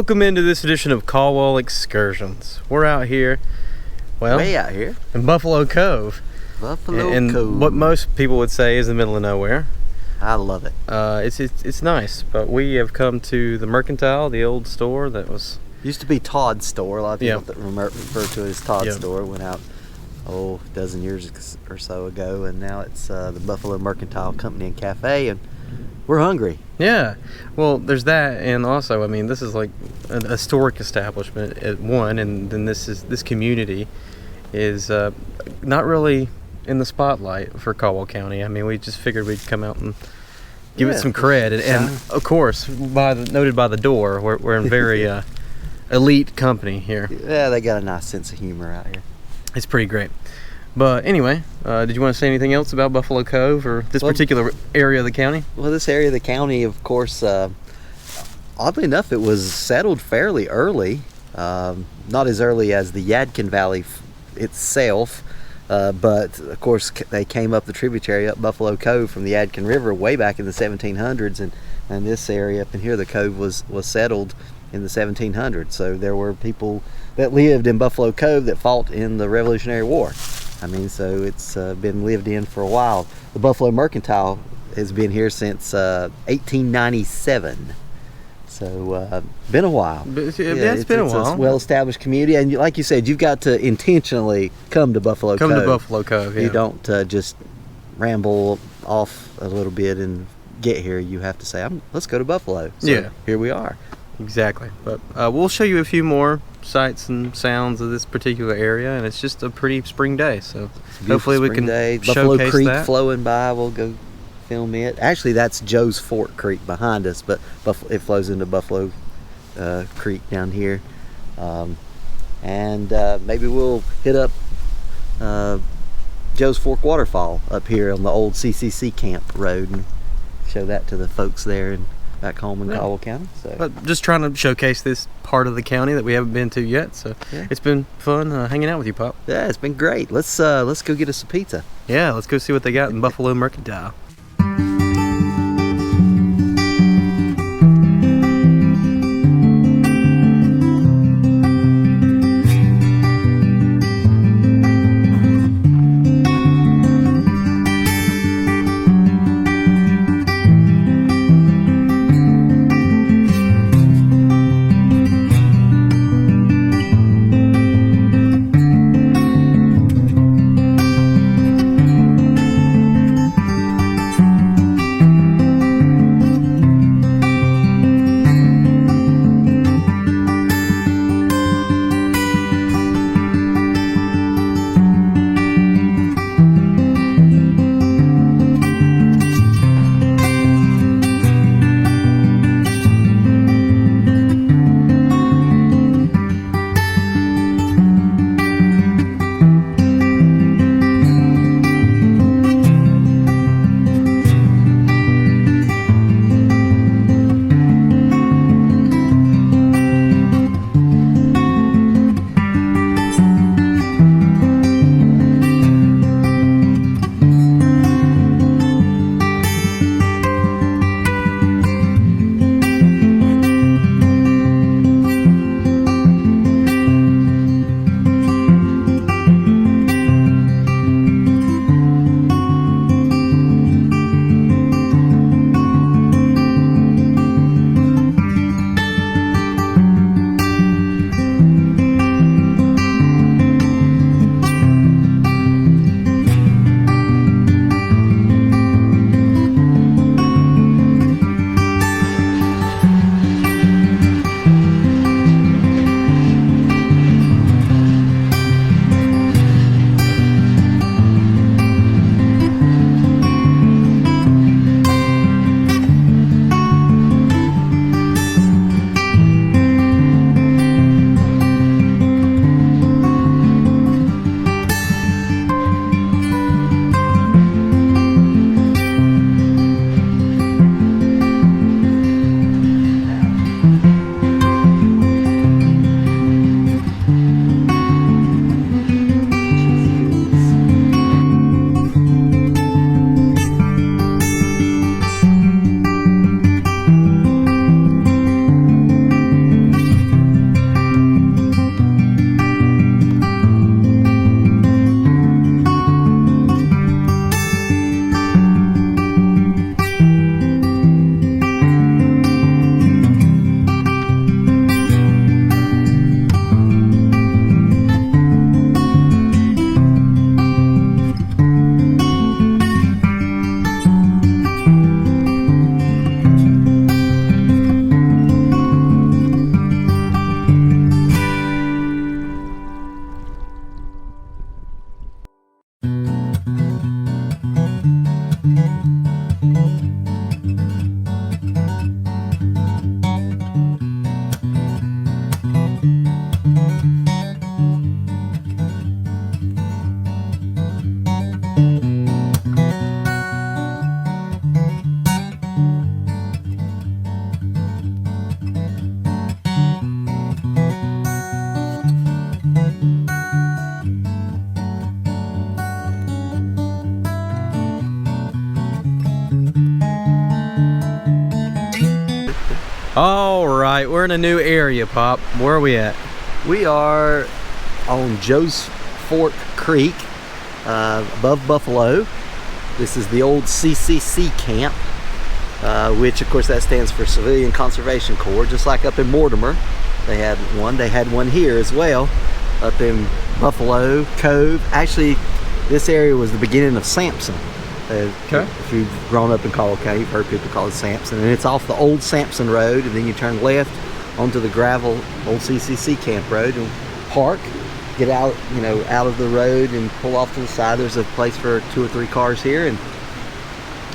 Welcome into this edition of Caldwell Excursions. We're out here, well, way out here in Buffalo Cove. Buffalo and Cove. what most people would say is the middle of nowhere. I love it. It's nice, but we have come to the Mercantile, the old store that was Used to be Todd's store. A lot of people Yep. that refer to it as Todd's Yep. store. Went out a dozen years or so ago, and now it's the Buffalo Mercantile Company and Cafe, and we're hungry. Yeah, well, there's that, and also, I mean, this is like an historic establishment at one, and then this community is not really in the spotlight for Caldwell County. I mean, we just figured we'd come out and give it some cred, and of course, noted by the door, we're in very elite company here. Yeah, they got a nice sense of humor out here. It's pretty great. But anyway, did you want to say anything else about Buffalo Cove or this particular area of the county? Well, this area of the county, of course, oddly enough, it was settled fairly early. Not as early as the Yadkin Valley itself, but of course they came up the tributary up Buffalo Cove from the Yadkin River way back in the 1700s, and this area up in here, the cove, was settled in the 1700s. So there were people that lived in Buffalo Cove that fought in the Revolutionary War. I mean, so it's been lived in for a while. The Buffalo Mercantile has been here since 1897. So, been a while. It's been a while. It's a well-established community, and like you said, you've got to intentionally come to Buffalo Cove. Come to Buffalo Cove, yeah. You don't just ramble off a little bit and get here. You have to say, let's go to Buffalo. So Yeah. Here we are. Exactly. But we'll show you a few more sights and sounds of this particular area, and it's just a pretty spring day, so hopefully we can Buffalo showcase Creek that. flowing by. We'll go film it. Actually, that's Joe's Fork Creek behind us, but it flows into Buffalo Creek down here. And maybe we'll hit up Joe's Fork Waterfall up here on the old CCC Camp Road and show that to the folks there and back home in Caldwell County. So, But just trying to showcase this part of the county that we haven't been to yet, so yeah. It's been fun hanging out with you, Pop. Yeah, it's been great. Let's go get us a pizza. Yeah, let's go see what they got in Buffalo Mercantile. All right, we're in a new area, Pop. Where are we at? We are on Joe's Fork Creek, above Buffalo. This is the old CCC camp, which of course that stands for Civilian Conservation Corps. Just like up in Mortimer, they had one here as well, up in Buffalo Cove. Actually, this area was the beginning of Sampson. Okay. If you've grown up in Caldwell County, you've heard people call it Sampson, and it's off the old Sampson Road, and then you turn left onto the gravel old CCC camp road and park, get out, out of the road and pull off to the side. There's a place for 2 or 3 cars here, and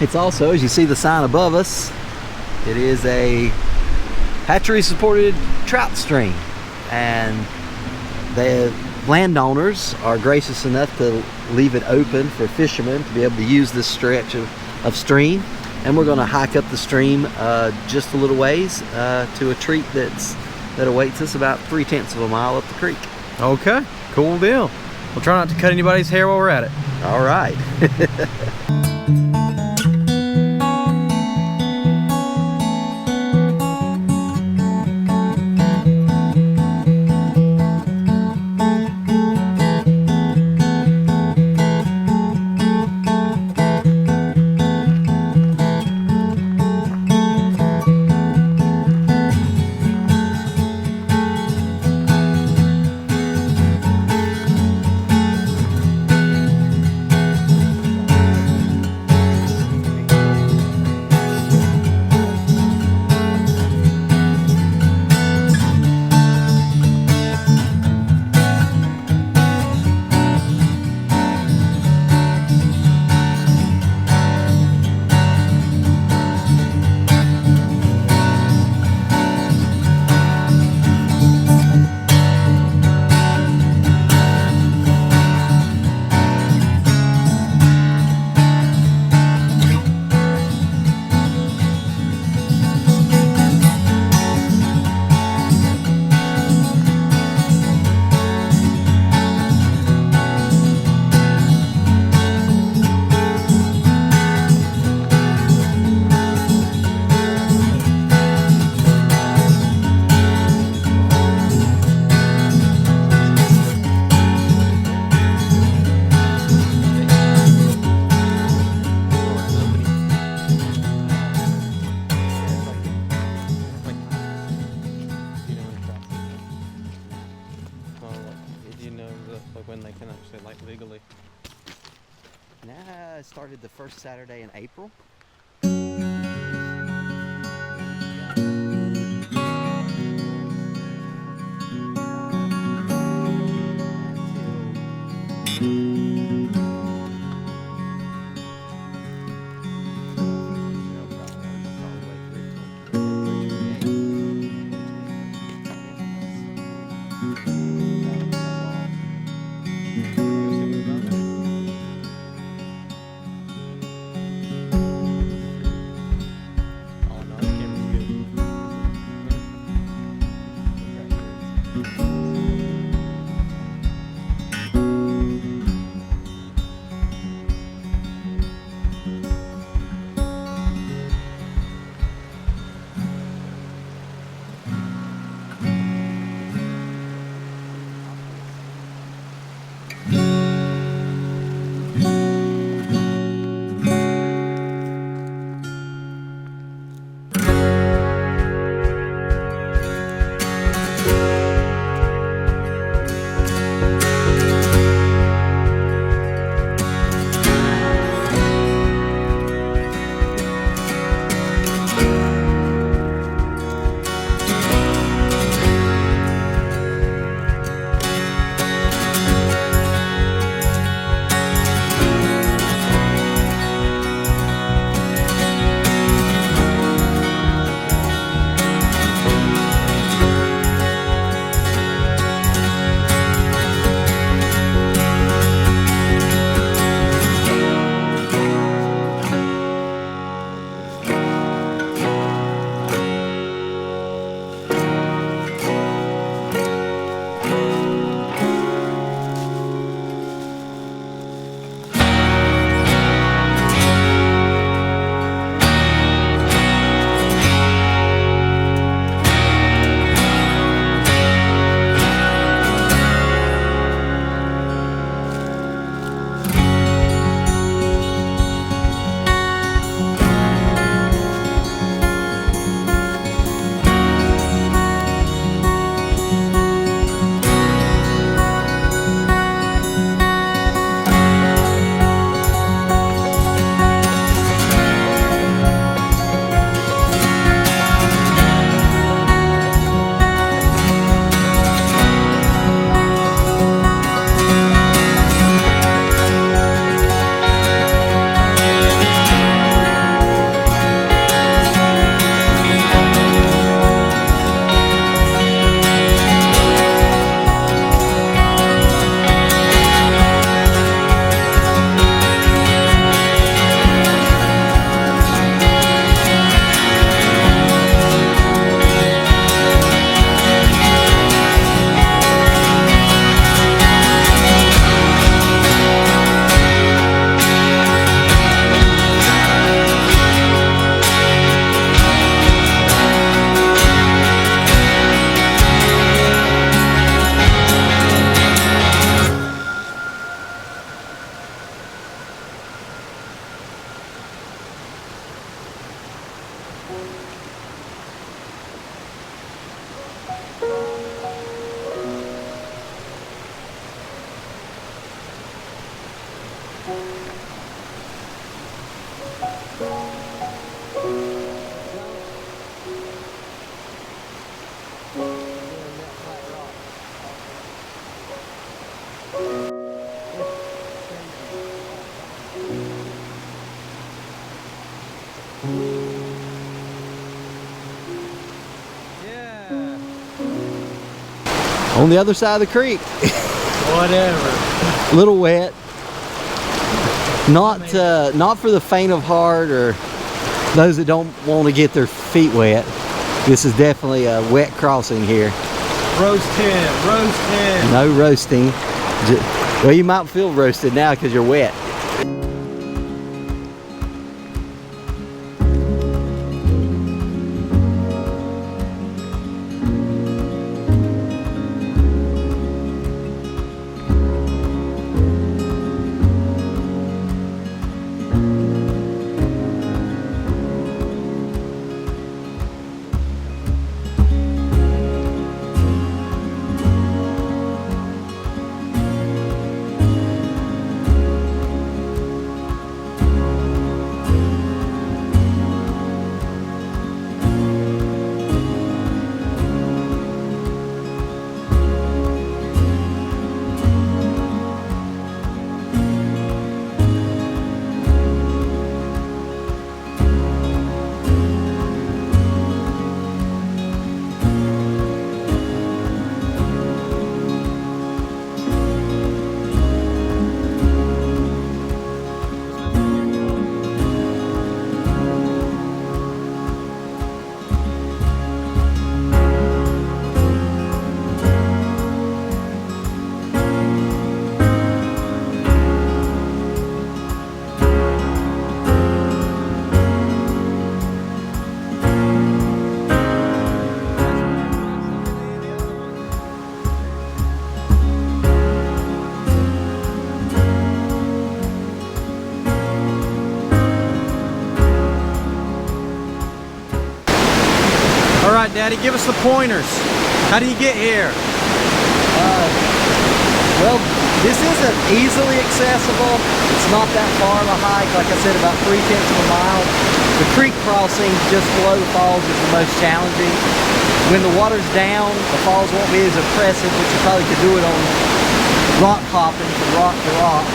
it's also, as you see the sign above us, it is a hatchery supported trout stream, and the landowners are gracious enough to leave it open for fishermen to be able to use this stretch of stream. And we're going to hike up the stream just a little ways to a treat that awaits us about 3/10 of a mile up the creek. Okay, cool deal. We'll try not to cut anybody's hair while we're at it. All right. When they can actually legally? Nah, it started the first Saturday in April. On the other side of the creek. Whatever. A little wet. Not for the faint of heart or those that don't want to get their feet wet. This is definitely a wet crossing here. Roasted, roasted. No roasting. Well, you might feel roasted now because you're wet. Daddy, give us the pointers. How do you get here? Well, this isn't easily accessible. It's not that far of a hike. Like I said, about 3/10 of a mile. The creek crossing just below the falls is the most challenging. When the water's down, the falls won't be as impressive, but you probably could do it on rock hopping from rock to rock.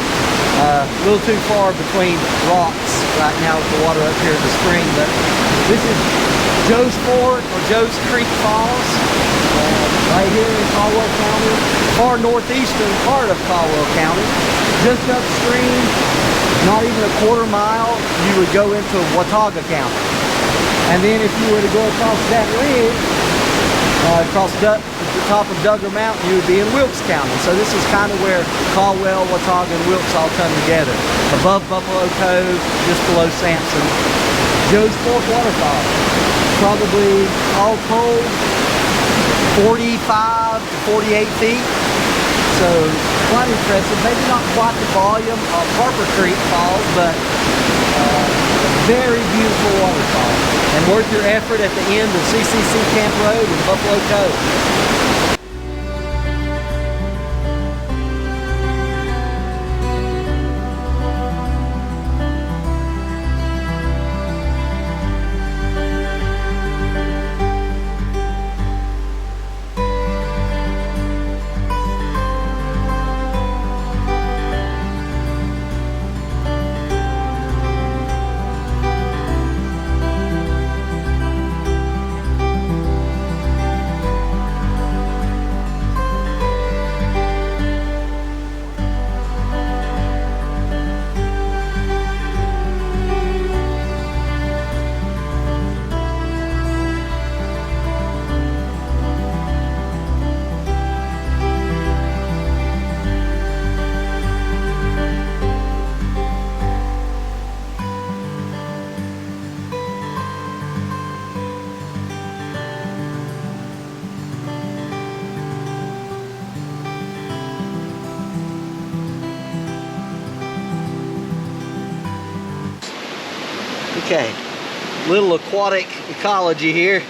A little too far between rocks right now with the water up here in the spring, but this is Joe's Fork or Joe's Creek Falls, right here in Caldwell County, far northeastern part of Caldwell County. Just upstream, not even a quarter mile, you would go into Watauga County. And then if you were to go across that ridge, across the top of Duggar Mountain, you would be in Wilkes County. So this is kind of where Caldwell, Watauga, and Wilkes all come together. Above Buffalo Cove, just below Sampson. Joe's Fork Waterfall. Probably all told 45 to 48 feet. So quite impressive. Maybe not quite the volume of Harper Creek Falls, but very beautiful waterfall. And worth your effort at the end of CCC Camp Road in Buffalo Cove. Okay, little aquatic ecology here.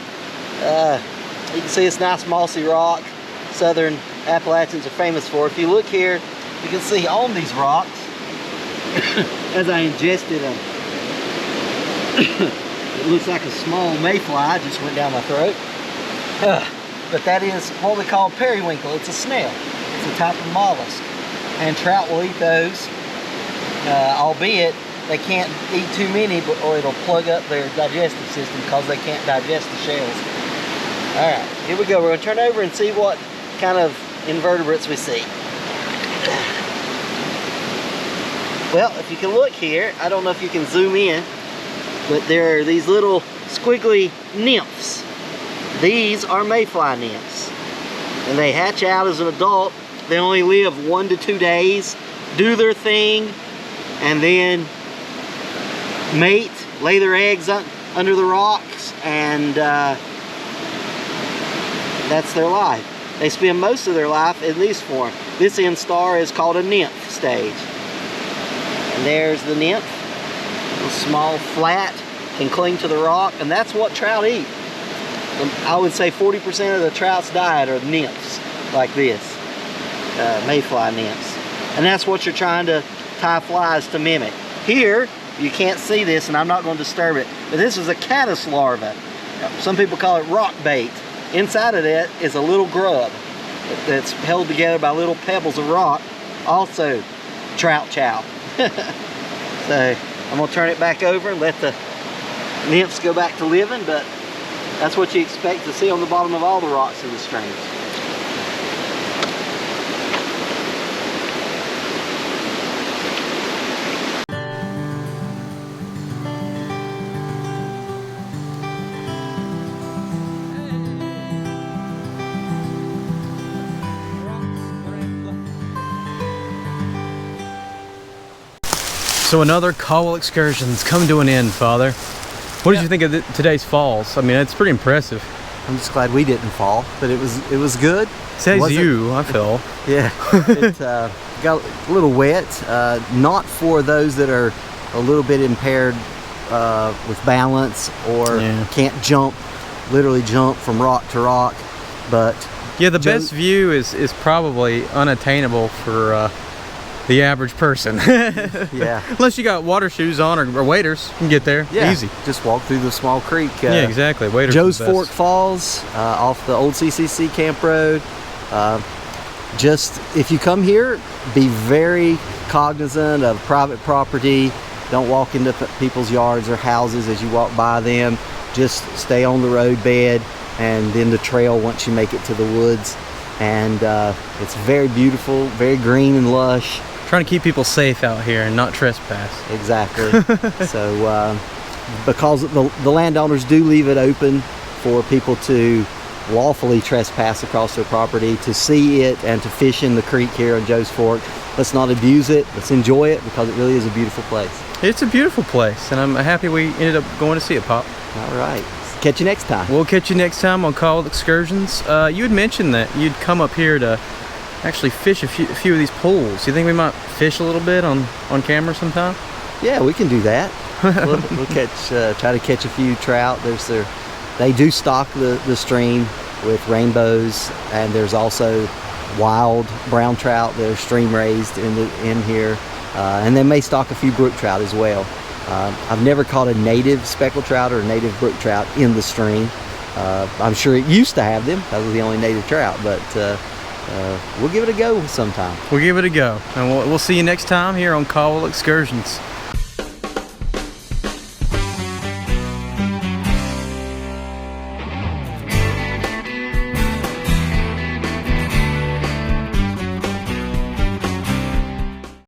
You can see this nice mossy rock Southern Appalachians are famous for. If you look here, you can see on these rocks, as I ingested a it looks like a small mayfly just went down my throat. But that is what we call periwinkle. It's a snail. It's a type of mollusk. And trout will eat those, albeit they can't eat too many or it'll plug up their digestive system because they can't digest the shells. Alright, here we go. We're going to turn over and see what kind of invertebrates we see. Well, if you can look here, I don't know if you can zoom in, but there are these little squiggly nymphs. These are mayfly nymphs. And they hatch out as an adult. They only live 1 to 2 days, do their thing, and then mate, lay their eggs under the rocks, and that's their life. They spend most of their life in these forms. This instar is called a nymph stage. And there's the nymph, a small flat, can cling to the rock, and that's what trout eat. I would say 40% of the trout's diet are nymphs like this, mayfly nymphs. And that's what you're trying to tie flies to mimic. Here, you can't see this, and I'm not going to disturb it, but this is a caddis larva. Some people call it rock bait. Inside of that is a little grub that's held together by little pebbles of rock, also trout chow. So I'm going to turn it back over and let the nymphs go back to living, but that's what you expect to see on the bottom of all the rocks in the streams. So another Caldwell Excursions come to an end, Father. What did you think of today's falls? I mean, it's pretty impressive. I'm just glad we didn't fall, but it was good. Says you, I fell. Yeah, it got a little wet. Not for those that are a little bit impaired with balance or can't literally jump from rock to rock. But yeah, the best view is probably unattainable for the average person. Yeah. Unless you got water shoes on or waders, you can get there easy. Just walk through the small creek. Yeah, exactly. Waders. Joe's Fork Falls off the old CCC Camp Road. Just if you come here, be very cognizant of private property. Don't walk into people's yards or houses as you walk by them. Just stay on the roadbed and then the trail once you make it to the woods. And it's very beautiful, very green and lush. Trying to keep people safe out here and not trespass. Exactly. So because the landowners do leave it open for people to lawfully trespass across their property, to see it and to fish in the creek here on Joe's Fork. Let's not abuse it. Let's enjoy it because it really is a beautiful place. It's a beautiful place, and I'm happy we ended up going to see it, Pop. All right. Catch you next time. We'll catch you next time on Caldwell Excursions. You had mentioned that you'd come up here to actually fish a few of these pools. You think we might fish a little bit on camera sometime? Yeah, we can do that. We'll try to catch a few trout. They do stock the stream with rainbows, and there's also wild brown trout that are stream raised in here, and they may stock a few brook trout as well. I've never caught a native speckled trout or a native brook trout in the stream. I'm sure it used to have them. That was the only native trout, but we'll give it a go sometime. We'll give it a go, and we'll see you next time here on Caldwell Excursions.